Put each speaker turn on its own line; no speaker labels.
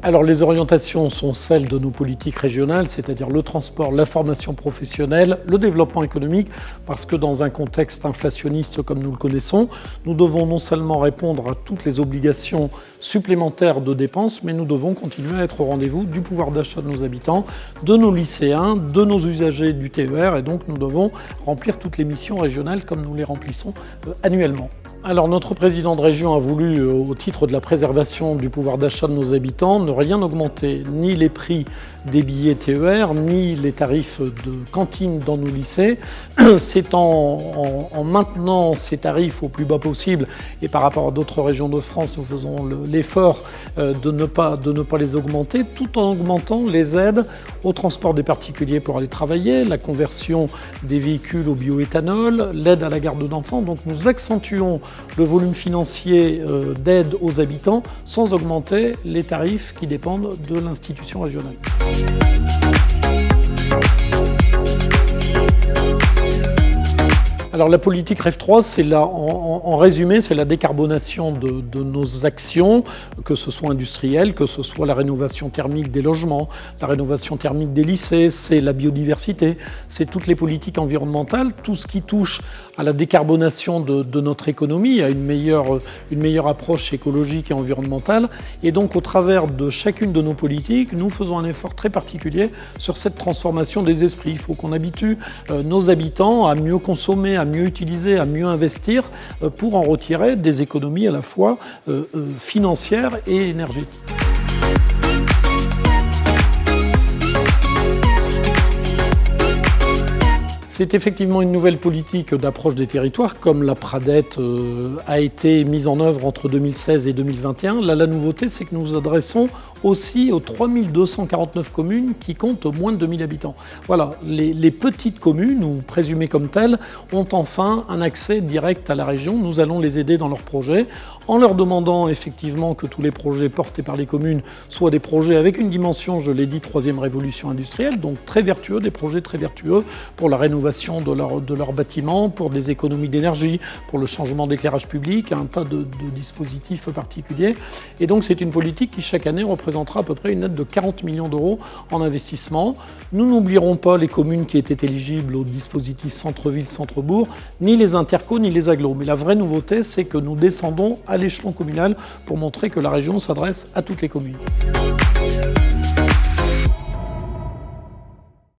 Alors les orientations sont celles de nos politiques régionales, c'est-à-dire le transport, la formation professionnelle, le développement économique, parce que dans un contexte inflationniste comme nous le connaissons, nous devons non seulement répondre à toutes les obligations supplémentaires de dépenses, mais nous devons continuer à être au rendez-vous du pouvoir d'achat de nos habitants, de nos lycéens, de nos usagers du TER, et donc nous devons remplir toutes les missions régionales comme nous les remplissons annuellement. Alors notre président de région a voulu, au titre de la préservation du pouvoir d'achat de nos habitants, ne rien augmenter, ni les prix des billets TER, ni les tarifs de cantine dans nos lycées. C'est en maintenant ces tarifs au plus bas possible, et par rapport à d'autres régions de France, nous faisons l'effort de ne pas les augmenter, tout en augmentant les aides au transport des particuliers pour aller travailler, la conversion des véhicules au bioéthanol, l'aide à la garde d'enfants. Donc nous accentuons le volume financier d'aide aux habitants sans augmenter les tarifs qui dépendent de l'institution régionale. Alors la politique REF 3, c'est en résumé, c'est la décarbonation de nos actions, que ce soit industrielles, que ce soit la rénovation thermique des logements, la rénovation thermique des lycées, c'est la biodiversité, c'est toutes les politiques environnementales, tout ce qui touche à la décarbonation de notre économie, à une meilleure approche écologique et environnementale. Et donc au travers de chacune de nos politiques, nous faisons un effort très particulier sur cette transformation des esprits. Il faut qu'on habitue nos habitants à mieux consommer, à mieux utiliser, à mieux investir pour en retirer des économies à la fois financières et énergétiques. C'est effectivement une nouvelle politique d'approche des territoires, comme la Pradette a été mise en œuvre entre 2016 et 2021. Là, la nouveauté, c'est que nous nous adressons aussi aux 3249 communes qui comptent moins de 2000 habitants. Voilà, les petites communes, ou présumées comme telles, ont enfin un accès direct à la région. Nous allons les aider dans leurs projets, en leur demandant effectivement que tous les projets portés par les communes soient des projets avec une dimension, je l'ai dit, troisième révolution industrielle, donc très vertueux, des projets très vertueux pour la rénovation de leurs bâtiments, pour des économies d'énergie, pour le changement d'éclairage public, un tas de dispositifs particuliers. Et donc c'est une politique qui chaque année représentera à peu près une aide de 40 millions d'euros en investissement. Nous n'oublierons pas les communes qui étaient éligibles au dispositif centre-ville, centre-bourg, ni les intercos, ni les agglos. Mais la vraie nouveauté, c'est que nous descendons à l'échelon communal pour montrer que la région s'adresse à toutes les communes.